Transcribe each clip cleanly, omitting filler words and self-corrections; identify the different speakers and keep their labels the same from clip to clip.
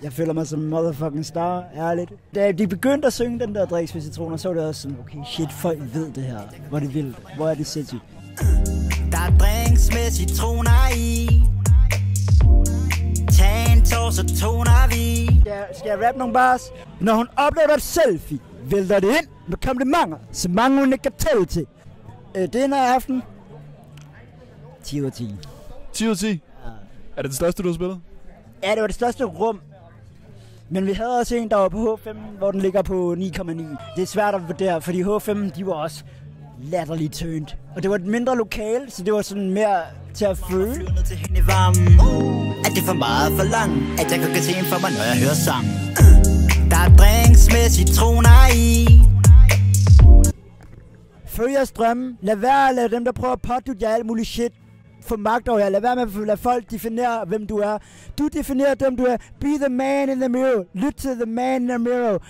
Speaker 1: Jeg føler mig som en motherfucking star, ærligt. Da de begyndte at synge den der Driks med citroner, så var det også sådan, okay, shit, folk ved det her. Hvor er det vildt. Hvor er det sindssygt.
Speaker 2: Der er drinks med citroner i. Tag en tår, så toner vi.
Speaker 1: Skal jeg rappe nogle bars? Når hun uploader et selfie, vælter det ind med komplimenter, så mange hun ikke kan tælle til. Den her aften, 10 ud af 10.
Speaker 3: 10 ud af 10? Ja. Er det det største, du har spillet?
Speaker 1: Ja, det var det største rum. Men vi havde også en, der var på H5, hvor den ligger på 9,9. Det er svært at vurdere, fordi H5, de var også latterligt tønt. Og det var et mindre lokale, så det var sådan mere til at føle.
Speaker 2: Ned til hende i varmen. At det er for meget for langt, at jeg kan se en for mig, når jeg hører sang. Der er drinks med citroner i.
Speaker 1: Følg jeres drømme. Lad være at lade dem, der prøver at pådutte jer alt muligt shit, få magt over jer. Lad være med at lade folk definere, hvem du er. Du definerer dem, du er. Be the man in the mirror. Lyt til the man in the mirror.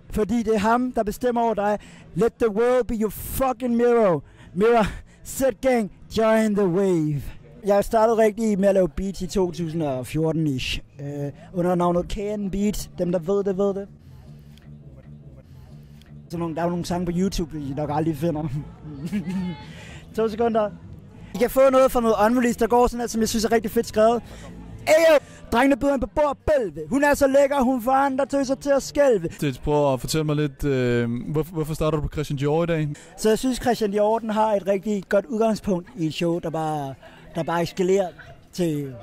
Speaker 1: Fordi det er ham, der bestemmer over dig. Let the world be your fucking mirror. Mirror. Set gang. Join the wave. Jeg startede rigtig med at lave beats i 2014-ish. Under navnet KN Beat. Dem, der ved det, ved det. Der er jo nogle sange på YouTube, I nok aldrig finder. 2 sekunder. I kan få noget fra noget unreleased, der går sådan her, som jeg synes er rigtig fedt skrevet. Eyo! Drengene byder ind på bord bælve. Hun er så lækker, hun får andre tøser til at skælve.
Speaker 3: Prøv at fortælle mig lidt, hvorfor starter du på Christian Dior i dag?
Speaker 1: Så jeg synes, Christian Dior den har et rigtig godt udgangspunkt i et show, der bare eskalerer til...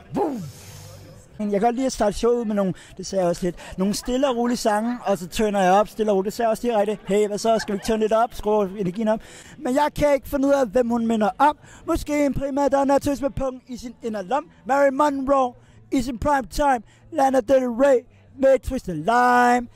Speaker 1: Jeg kan godt lide at starte showet med nogle, det sagde jeg også lidt, nogle stille og rolige sange, og så turner jeg op stille og roligt. Det sagde jeg også direkte, hey, hvad så, skal vi ikke turne lidt op, skrue energien op? Men jeg kan ikke finde ud af, hvem hun minder om. Måske en primadonna tøs med punkt i sin inderlom. Mary Monroe i sin prime time. Lana Del Rey med Twisted Lime.